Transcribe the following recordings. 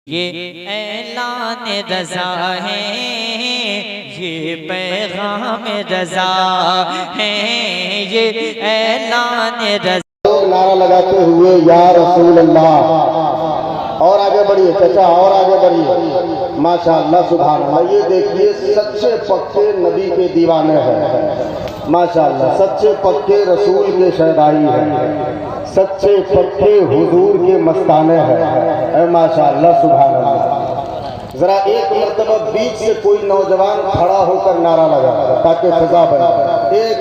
یہ اعلان رضا ہے، یہ پیغام رضا ہے، یہ اعلان رضا۔ نعرہ لگاتے ہوئے یا رسول اللہ، اور آگے بڑھیے چچا، اور آگے بڑھیے، ماشاءاللہ سبحان اللہ۔ یہ دیکھیے سچے پکے نبی کے دیوانے ہیں، ماشاءاللہ سچے پکے رسول کے شیدائی ہیں، سچے پکے حضور کے مستانے ہیں، ماشاءاللہ سبحان اللہ۔ ذرا ایک مرتبہ بیچ سے کوئی نوجوان کھڑا ہو کر نعرہ لگا تاکہ فضا بنے۔ ایک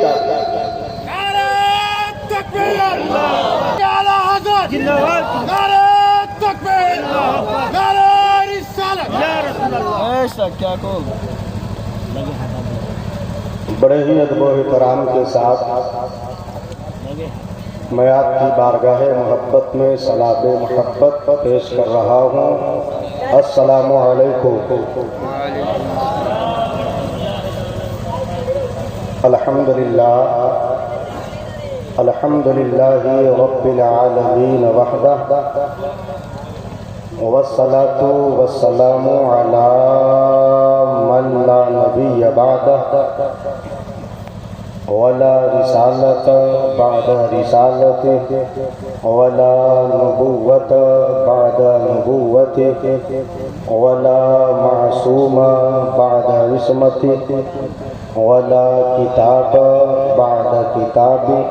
بڑے ہی ادب و احترام کے ساتھ میں آپ کی بارگاہ محبت میں سلام محبت پیش کر رہا ہوں۔ السلام علیکم۔ الحمدللہ الحمدللہ رب العالمین وحدہ، والصلاة والسلام علی من لا نبی بعدہ، ولا رسالت بعد رسالته، ولا نبوت بعد نبوته، ولا معصوم بعد عصمته، ولا کتاب بعد کتابه،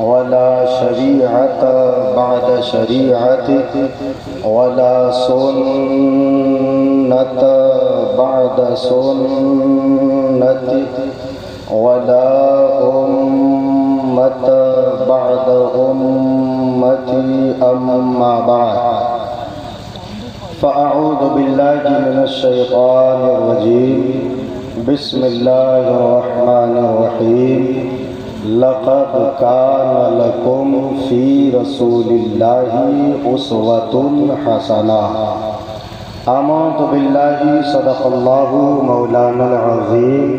ولا شریعت بعد شریعته، ولا سنت بعد سنته، ولا أمة بعد أمتي أما بعد، فأعوذ بالله من الشيطان الرجيم، بسم الله الرحمن الرحيم، لقد كان لكم في رسول الله أسوة حسنة۔ آمنت بالله صدق الله مولانا العظيم،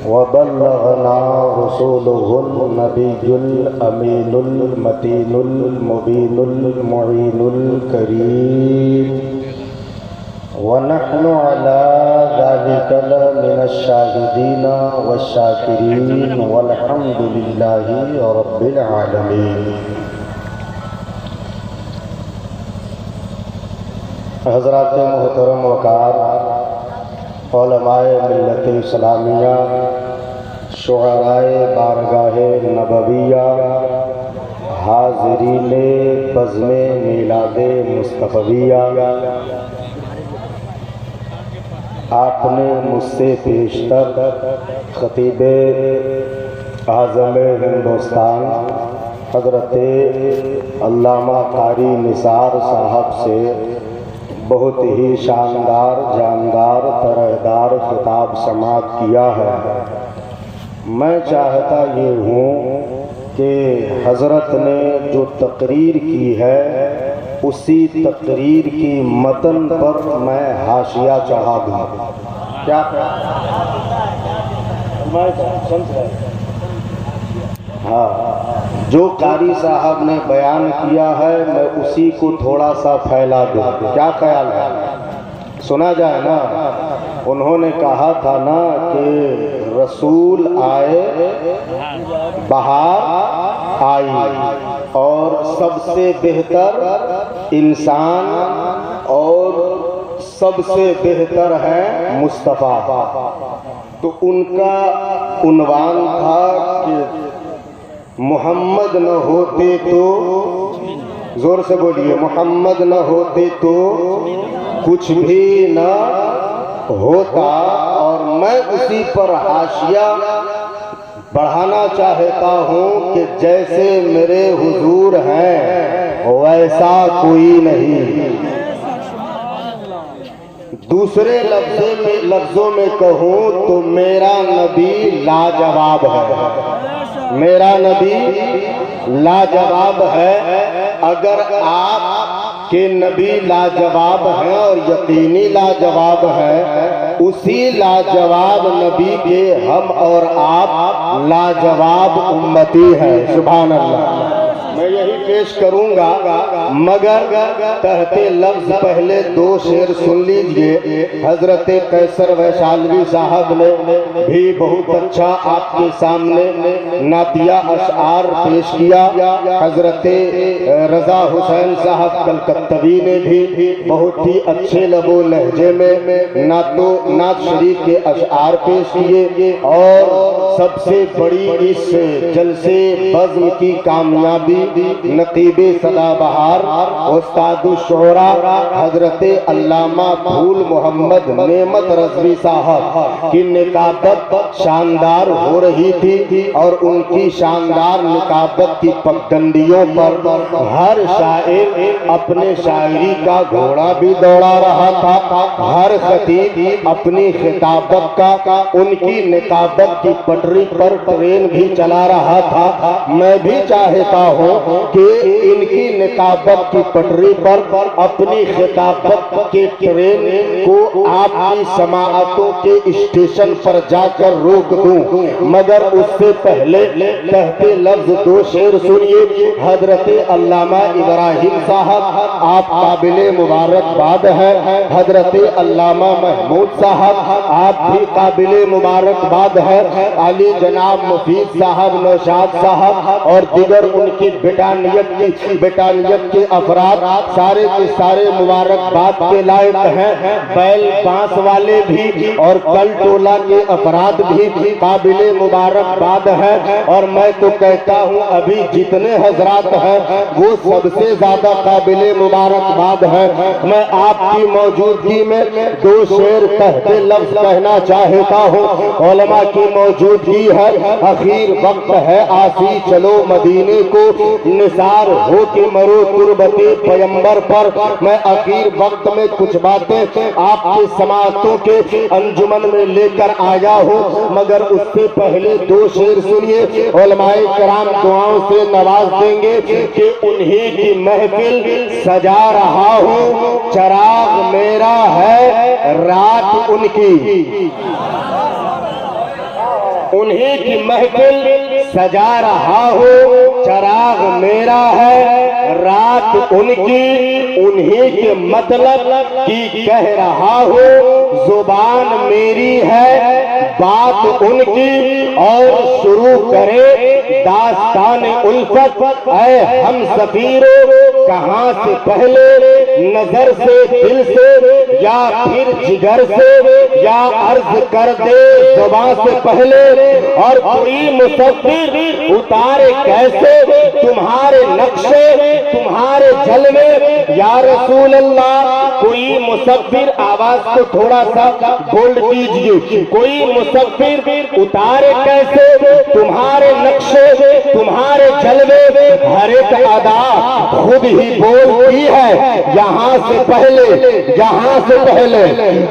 وبلغنا رسوله النبي الأمين المتين المبين المعين الكريم، ونحن على ذلك من الشاهدين والشاكرين، والحمد لله رب العالمين۔ حضرات محترم وقار، علماء ملت اسلامیہ، شعراء بارگاہ نبویہ، حاضرین بزم میلاد مصطفیہ، آپ نے مجھ سے پیشتر خطیب اعظم ہندوستان حضرت علامہ قاری نثار صاحب سے بہت ہی شاندار، جاندار، ترہدار خطاب سماعت کیا ہے۔ میں چاہتا یہ ہوں کہ حضرت نے جو تقریر کی ہے اسی تقریر کی متن پر میں حاشیہ چڑھا دوں۔ کیا ہاں، جو قاری صاحب نے بیان کیا ہے میں اسی کو تھوڑا سا پھیلا دوں۔ کیا خیال ہے؟ سنا جائے نا؟ انہوں نے کہا تھا نا کہ رسول آئے، بہار آئی، اور سب سے بہتر انسان اور سب سے بہتر ہے مصطفیٰ۔ تو ان کا عنوان تھا کہ محمد نہ ہوتے تو، زور سے بولیے، محمد نہ ہوتے تو کچھ بھی نہ ہوتا۔ اور میں اسی پر حاشیہ بڑھانا چاہتا ہوں کہ جیسے میرے حضور ہیں ویسا کوئی نہیں۔ دوسرے لفظوں میں کہوں تو میرا نبی لاجواب ہے، میرا نبی لاجواب ہے۔ اگر آپ کے نبی لاجواب ہیں اور یقینی لاجواب ہیں، اسی لاجواب نبی کے ہم اور آپ لاجواب امتی ہیں۔ سبحان اللہ۔ میں یہی پیش کروں گا، مگر تحت لفظ پہلے دو شعر سن لیجئے۔ حضرت قیصر ویشالوی صاحب نے بھی بہت اچھا آپ کے سامنے نعتیہ اشعار پیش کیا۔ حضرت رضا حسین صاحب کلکتوی نے بھی بہت ہی اچھے لب و لہجے میں نعت شریف کے اشعار پیش کیے، اور سب سے بڑی اس جلسے بزم کی کامیابی نقیب سدا بہار استاد الشعراء حضرت علامہ پھول محمد نعمت رضوی صاحب کی نکابت شاندار ہو رہی تھی، اور ان کی شاندار نکابت کی پگڈنڈیوں پر ہر شاعر اپنے شاعری کا گھوڑا بھی دوڑا رہا تھا، ہر خطیب اپنی خطابت کا ان کی نکابت کی پٹری پر ٹرین بھی چلا رہا تھا۔ میں بھی چاہتا ہوں کہ ان کی نکابت کی پٹری پر اپنی خطابت کے ٹرین کو آپ کی سماعتوں کے اسٹیشن پر جا کر روک دوں، مگر اس سے پہلے تحت لفظ دو شعر سنیے۔ حضرت علامہ ابراہیم صاحب آپ قابل مبارکباد ہیں، حضرت علامہ محمود صاحب آپ بھی قابل مبارکباد ہیں، علی جناب مفید صاحب نوشاد صاحب اور دیگر ان کی بیٹانیت کے افراد سارے کے سارے مبارکباد کے لائق ہیں۔ بیل بانس والے بھی اور کل ٹولہ کے افراد بھی قابل مبارکباد ہیں، اور میں تو کہتا ہوں ابھی جتنے حضرات ہیں وہ سب سے زیادہ قابل مبارکباد ہیں۔ میں آپ کی موجودگی میں دو شعر تحت لفظ کہنا چاہتا ہوں۔ علماء کی موجودگی ہے، اخیر وقت ہے آسی چلو مدینے کو، نثار ہو کے مرو تربت پیمبر پر۔ میں اخیر وقت میں کچھ باتیں آپ کے سماعتوں کے انجمن میں لے کر آیا ہوں، مگر اس سے پہلے دو شعر سنیے۔ علماء کرام دعاؤں سے نواز دیں گے کہ انہی کی محفل سجا رہا ہوں، چراغ میرا ہے رات ان کی، انہی کی محفل سجا رہا ہوں، چراغ میرا ہے رات ان کی، انہی کے مطلب کی کہہ رہا ہوں، زبان میری ہے بات ان کی، اور شروع کرے داستان الفت اے ہم سفیرو، کہاں سے پہلے نظر سے دل سے یا پھر جگر سے، یا عرض کر دے زبان سے پہلے، اور کوئی مصور اتارے کیسے تمہارے نقشے تمہارے جلوے یا رسول اللہ، کوئی مصور آواز کو تھوڑا سا بولڈ کیجئے، کوئی مصور اتارے کیسے تمہارے نقشے تمہارے جلوے، ہر ایک ادا خود ہی بولتی ہے یہاں سے پہلے، یہاں سے پہلے،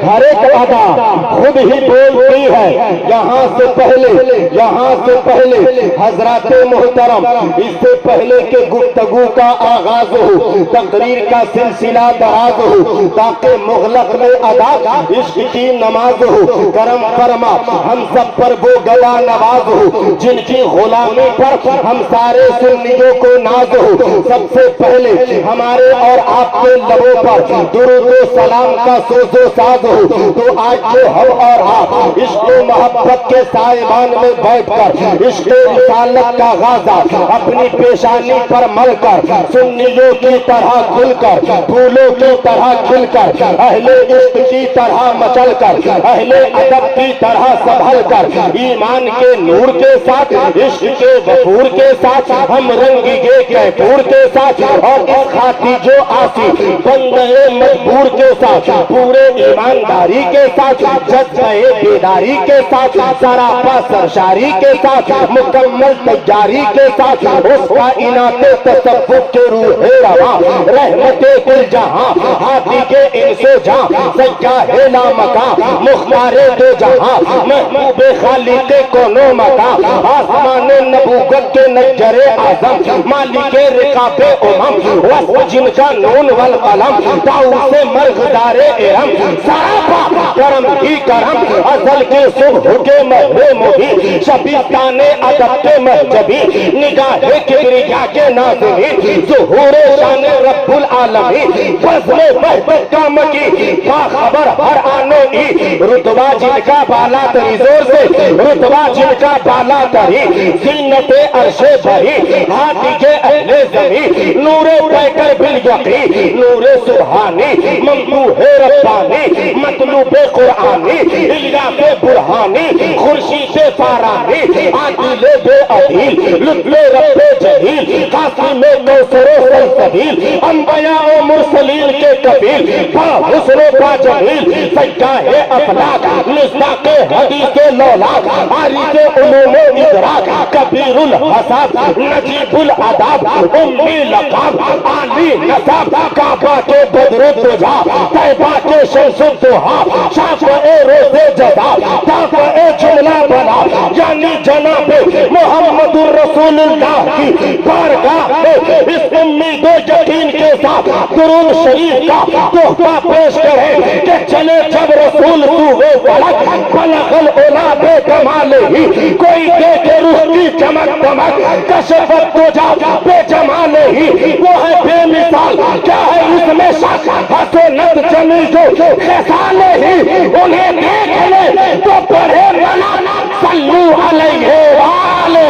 ہر ایک ادا خود ہی بولتی ہے یہاں سے پہلے، یہاں سے پہلے۔ حضرات محترم، اس سے پہلے کہ گفتگو کا آغاز ہو، تقریر کا سلسلہ دراز ہو، تاکہ مغلق میں ادا عشق کی نماز ہو، کرم فرما ہم سب پر وہ گواہ نواز ہو، جن کی غلامی پر ہم سارے سنیوں کو ناز ہو۔ سب سے پہلے ہمارے اور آپ کے لبوں پر درود و سلام کا سوز و ساز ہو، تو آج جو ہم اور آپ عشق و محبت کے سائبان میں بیٹھ کر عشق رسالت کا غازہ اپنی پیشانی پر مل کر، سنیوں کی طرح کھل کر، پھولوں کی طرح کھل کر، اہل عشق کی طرح مچل کر، اہل ادب کی طرح سنبھل کر، ایمان کے نور کے ساتھ، عشق کے وفور کے ساتھ، ہم رنگی کیفور کے ساتھ، اور اس خاطی جو آسی بندے مجبور کے ساتھ، پورے ایمانداری کے ساتھ، جذبہ بیداری کے ساتھ، سراپا سرشاری کے ساتھ، مکمل تیاری کے ساتھ، اس کا انات تصوف کے روح رواں، رحمت کل جہاں، ہاتھی کے انس و جہاں، سیاہ لامکاں، مختار دو جہاں، محبوب خالق کون و مکان، آسمان نبوت کے نجر اعظم، مالک رقاب امم، وصف جن کا نون والقلم، طاؤس مرغدار ارم سراپا کرم ہی کرم ازل کے صبح کے مہر مبی شبیستان ادب کے مہجبی نگاہ کبریا کے ناظرین ظہور شان رب العالمین فضل بہبت کا مکی باخبر ہر آنو ای رتبہ جن کا بالا تری زور سے رتبہ جن کا بالا تری زینت عرش بھری ہاتھی کے اہل زمین نور پیکر بالیقی نور سبحانی ممدوح ربانی مطلوب قرآنی الیاس برہانی خورشید فارانی عادل بے عدیل لطف رب جلیل قاسم کوثر و سلسبیل انبیاء و مرسلین کے قبیل با حسن و با جمیل سجاہ افلاک مصداق حدیث لولاک عارف علوم و ادراک کبیر الحساب نجیب العذاب امی لقاب عالی نصاب کعبہ کے بدر الدجا طیبہ کے شمس الضحا شافع روز جزا دافع جملہ بنا یعنی جناب محمد الرسول اللہ کی بارگاہ میں اس امید و یقین کے ساتھ درود شریف کا تحفہ پیش کریں کہ چلے جب رسول تو فلک بلغ العلا بے کمال ہی کوئی دیکھے روح کی چمک دمک کشفت تجا بے جمال ہی وہ ہے بے مثال کیا ہے اس میں شک حسنت جمی جو خسال ہی انہیں دیکھ لے تو پڑھے منا صلو علیہ وآلہ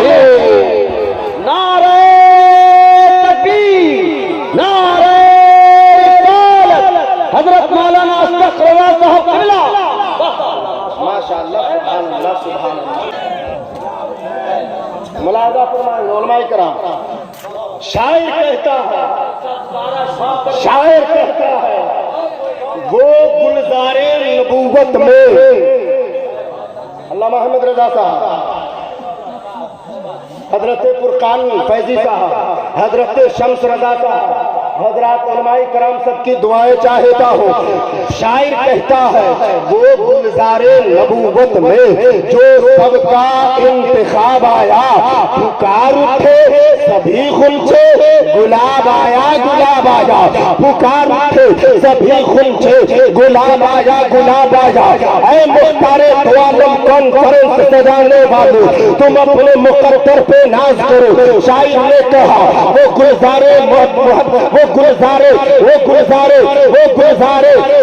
نعرہ تکبیر نعرہ رسالت حضرت مولانا اشرف رضا صاحب قبلہ ماشاءاللہ سبحان اللہ سبحان اللہ ملاحظہ فرمائیں علماء کرام شاعر کہتا ہے وہ گلزار نبوت میں علامہ احمد رضا صاحب حضرت فرقان فیضی صاحب حضرت شمس رضا صاحب حضرات علماء کرام سب کی دعائیں چاہتا ہوں شاعر کہتا ہے وہ گلزار نبوت میں جو سب کا انتخاب آیا پکار اٹھے سبھی خلچے گلاب آیا گلاب آیا پکار اٹھے سبھی خلچے گلاب آیا گلاب آیا اے مختار دو عالم کانفرنس سجانے والوں تم اپنے مقدر پہ ناز کرو شاعر نے کہا وہ گلزارے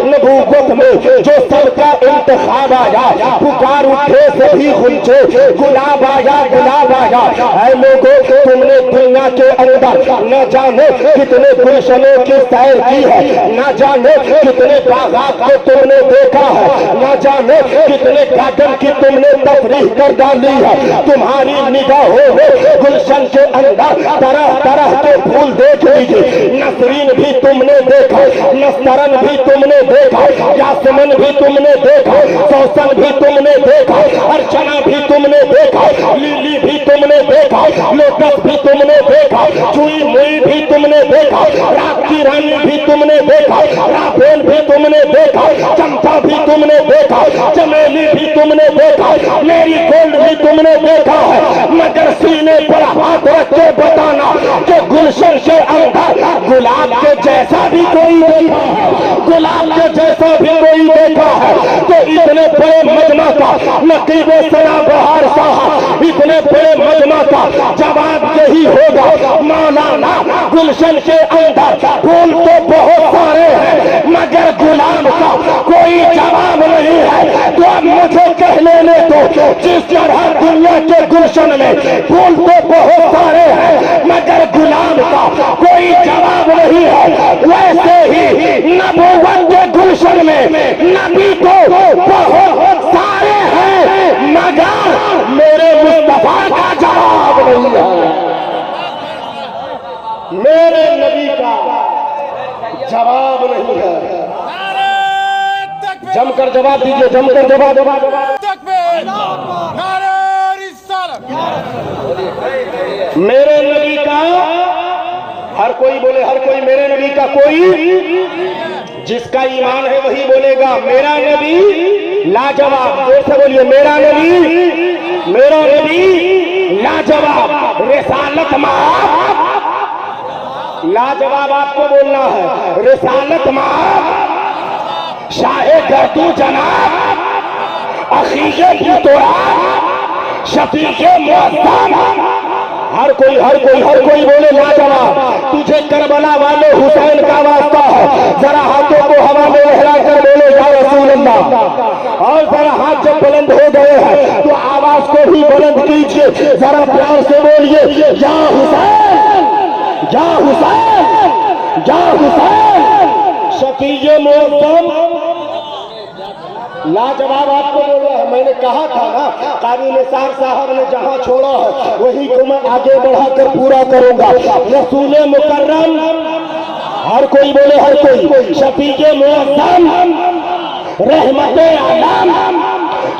نبوت میں جو سب کا انتخاب آیا پکار اٹھے سبھی خلچے گلاب آیا گلاب آیا اے لوگوں تم نے دنیا کے اندر نہ جانے کتنے گلشنوں کی سیر کی ہے نہ جانے کتنے باغات کو تم نے دیکھا ہے نہ جانے کتنے گارڈن کی تم نے تفریح کر ڈالی ہے تمہاری نگاہوں میں گلشن کے اندر طرح طرح کے پھول دیکھ لیجئے نسرین بھی تم نے دیکھا نسترن بھی تم نے دیکھا یاسمن بھی تم نے دیکھا سوسن بھی تم نے دیکھا ارچنا بھی تم نے دیکھا لیلی بھی تم نے دیکھا لوٹس بھی تم نے دیکھا چوئی موئی بھی تم نے دیکھا رات کی رانی بھی تم نے دیکھا رافیل بھی تم نے دیکھا چمپا بھی تم نے دیکھا چمیلی بھی تم نے دیکھا میری گولڈ بھی تم نے دیکھا ہے مگر سینے پر ہاتھ رکھ کے بتانا کہ گلشن کے اندر گلاب کے جیسا بھی کوئی دیکھا ہے گلاب کے جیسا بھی کوئی دیکھا ہے تو اتنے بڑے مجمع کا نقیب ثنا بہار صاحب اتنے بڑے مجمع کا جواب یہی ہوگا مولانا گلشن کے اندر پھول تو بہت سارے ہیں مگر گلاب کا کوئی جواب نہیں ہے تو اب مجھے کہہ لینے دو جس طرح دنیا کے گلشن میں پھول تو بہت سارے ہیں مگر گلاب کا کوئی جواب نہیں ہے ویسے ہی نبوت کے گلشن میں نبی تو بہت سارے ہیں مگر میرے مصطفیٰ کا جواب نہیں ہے میرے نبی کا جواب نہیں ہے جم کر جواب دیجئے جم کر جواب میرے نبی کا ہر کوئی بولے ہر کوئی میرے نبی کا کوئی جس کا ایمان ہے وہی بولے گا میرا نبی لاجواب زور سے بولیے میرا نبی لاجواب رسالت مآب لاجواب آپ کو بولنا ہے رسالت مآب شاہ گردو جناب عقیق بوتورا شفیق معظم ہر کوئی بولے لاجواب تجھے کربلا والے حسین کا واسطہ ہے ذرا ہاتھوں کو ہوا میں لہرا کر بولے یا رسول اللہ اور ذرا ہاتھ جب بلند ہو گئے ہیں تو آواز کو بھی بلند کیجئے ذرا پیار سے بولیے یا حسین یا حسین یا حسین شفیع معظم لاجواب آپ کو بولا ہے میں نے کہا تھا نا قاری نثار صاحب نے جہاں چھوڑا ہے وہی کو میں آگے بڑھا کر پورا کروں گا رسول مکرم ہر کوئی بولے ہر کوئی شفیع معظم رحمت عالم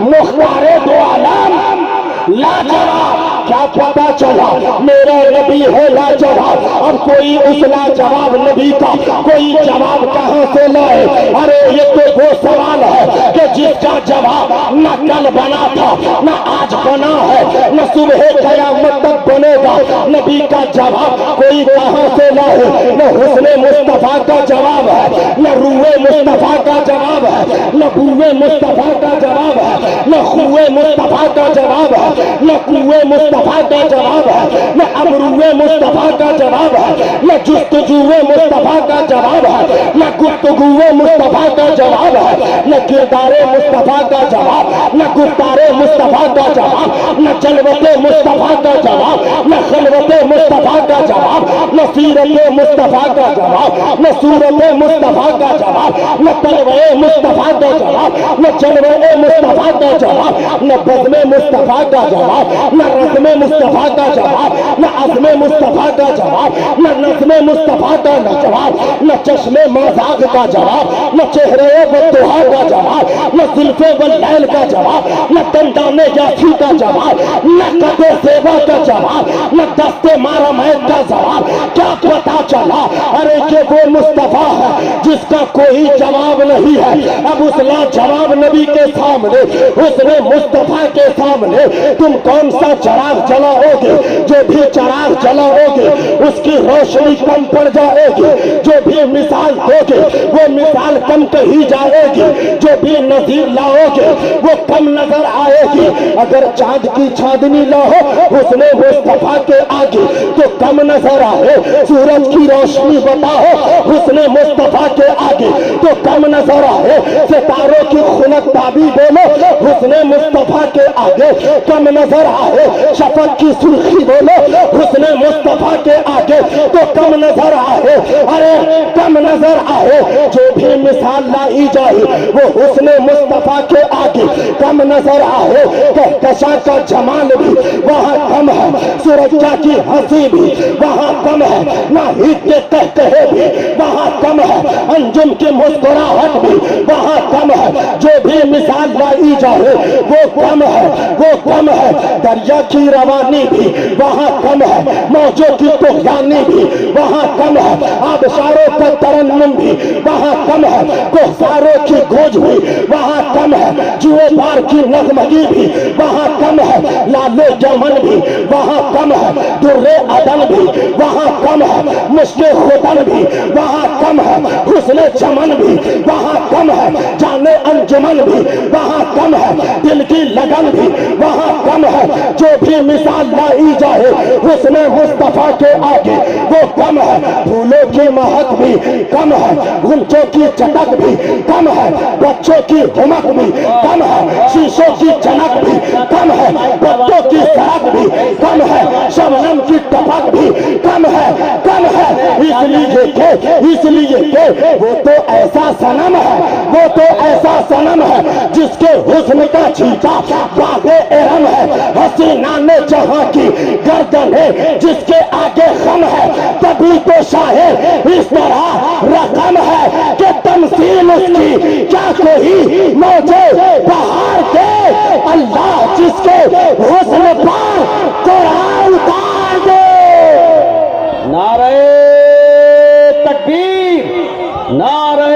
مختار دو عالم لاجواب کیا پتا چلا میرا نبی ہے لاجواب اب کوئی اس لاجواب نبی کا کوئی جواب کہاں سے لائے ارے یہ تو وہ سوال ہے کہ جس کا جواب نہ کل بنا تھا نہ آج بنا ہے نہ صبح قیامت تک بنے گا نبی کا جواب کوئی کہاں سے لائے نہ حسن مصطفیٰ کا جواب ہے نہ روح مصطفیٰ کا جواب ہے نہ بوئے مصطفیٰ کا جواب ہے نہ خوئے مصطفیٰ کا جواب ہے نہ کوئے مصطفیٰ کا جواب ہے نہ ابروئے مصطفیٰ کا جواب ہے نہ جستجوئے مصطفیٰ کا جواب ہے نہ گفتگوئے مصطفیٰ کا جواب ہے نہ کردار مصطفیٰ کا جواب نہ گفتار مصطفیٰ کا جواب نہ جلوت مصطفیٰ کا جواب نہ خلوت مصطفیٰ کا جواب نہ سیرت مصطفیٰ کا جواب نہ صورت مصطفیٰ کا جواب نہ طلوع مصطفیٰ کا جواب نہ جلوہ مصطفیٰ کا جواب نہ بزم مصطفیٰ کا جواب نہ رسم مصطفیٰ کا جواب نہ عزم مصطفیٰ کا جواب نہ نظم مصطفیٰ کا جواب نہ چشم مازاغ کا جواب نہ چہرے والضحیٰ کا جواب نہ زلف واللیل کا جواب نہ دندان یاسی کا جواب نہ قد زیبا کا جواب نہ دست مارمید کا جواب کیا پتا چلا ارے یہ وہ مصطفیٰ ہے جس کا کوئی جواب نہیں ہے اب اس لاجواب نبی کے سامنے حسن مصطفیٰ کے سامنے تم کون سا چراغ جلاؤ گے جو بھی چراغ جلاؤ گے اس کی روشنی کم پڑ جائے گی جو بھی مثال دو گے وہ مثال کم کہی جائے گی جو بھی نظیر لاؤ گے وہ کم نظر آئے گی اگر چاند کی چاندنی لاؤ حسن مصطفیٰ کے آگے تو کم نظر آئے سورج کی روشنی بتاؤ حسن مصطفیٰ کے آگے تو کم نظر آئے ستاروں کی خلق تابی بولو حسن مصطفیٰ کے آگے کم نظر آئے شفق کی سرخی بولو حسن مصطفیٰ کے آگے تو کم نظر آئے ارے کم نظر آئے جو بھی مثال لائی جائے وہ حسن مصطفیٰ کے آگے کم نظر آئے کہکشاں کا جمال بھی وہاں کم ہے سورج کی ہنسی بھی وہاں کم ہے ناہید کے کہکہے بھی وہاں کم ہے انجم کی مسکراہٹ بھی وہاں کم ہے جو بھی مثال لائی جائے وہ کم ہے دریا کی روانی بھی وہاں کم ہے موجوں کی طغیانی بھی وہاں کم ہے آبشاروں کا ترنم بھی وہاں کم ہے کوہساروں کی گونج بھی وہاں کم ہے جوئے بار کی نغمگی بھی وہاں کم ہے لال یمن بھی وہاں کم ہے در عدن بھی وہاں کم ہے مشک خدن بھی وہاں کم ہے حسن چمن بھی وہاں کم ہے جانے انجمن بھی وہاں کم ہے دل کی لگن بھی وہاں کم ہے جو بھی مثال لائی جائے حسن مصطفیٰ کے آگے وہ کم ہے پھولوں کی مہک بھی کم ہے غنچوں کی چٹک بھی کم ہے بچوں کی ہمک بھی کم ہے شیشوں کی چنک بھی کم ہے بچوں کی سڑک بھی کم ہے شبنم کی ٹپک بھی کم ہے اس لیے کہ وہ تو ایسا صنم ہے جس کے حسن کا چھیٹا باغ ارم ہے حسینان جہاں کی گردن ہے جس کے آگے خم ہے تبھی تو شاہ اس طرح رقم ہے کہ تمثیل اس کی کیا کوئی موجے بہار کے اللہ جس کے حسن پر قرآن اتار دے نعرہ تکبیر نعرہ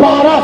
12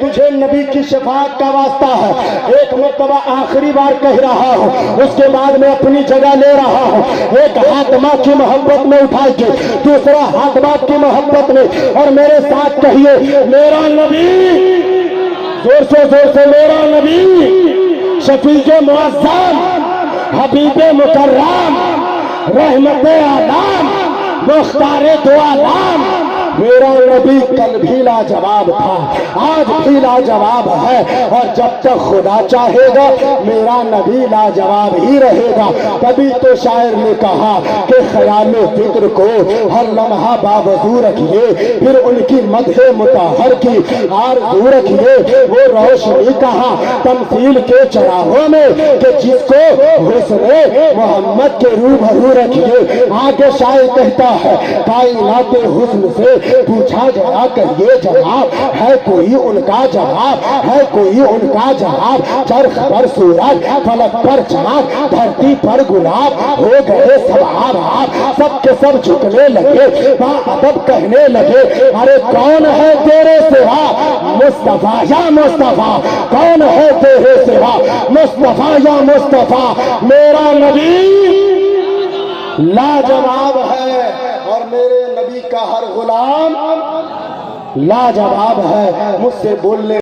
تجھے نبی کی شفاعت کا واسطہ ہے، ایک مرتبہ آخری بار کہہ رہا ہوں، اس کے بعد میں اپنی جگہ لے رہا ہوں۔ ایک ہاتھ ماں کی محبت میں اٹھائیے، دوسرا ہاتھ باپ کی محبت میں، اور میرے ساتھ کہیے میرا نبی، زور سے میرا نبی، شفیع معظم، حبیب مکرم، رحمت عالم، مختار دو عالم، میرا نبی کل بھی لاجواب تھا، آج بھی لاجواب ہے، اور جب تک خدا چاہے گا میرا نبی لاجواب ہی رہے گا۔ تبھی تو شاعر نے کہا کہ خیال و فکر کو ہر لمحہ باوضو رکھیے، پھر ان کی مدح مطہر کی آرزو رکھیے۔ وہ روشنی کہاں تمثیل کے چراغوں میں کہ جس کو حسن محمد کے روبرو رکھیے۔ آگے شاعر کہتا ہے کائنات حسن سے پوچھا گیا کہ یہ جواب ہے کوئی ان کا جواب، ہے کوئی ان کا جواب۔ چرخ پر سورج، فلک پر چاند، دھرتی پر گلاب، ہو گئے سب آباد، سب کے سب جھکنے لگے، با ادب کہنے لگے ارے کون ہے تیرے سوا مصطفیٰ یا مصطفیٰ، کون ہے تیرے سوا مصطفیٰ یا مصطفیٰ۔ میرا نبی لاجواب ہے، اور میرے نبی کا ہر غلام لاجواب ہے۔ مجھ سے بولنے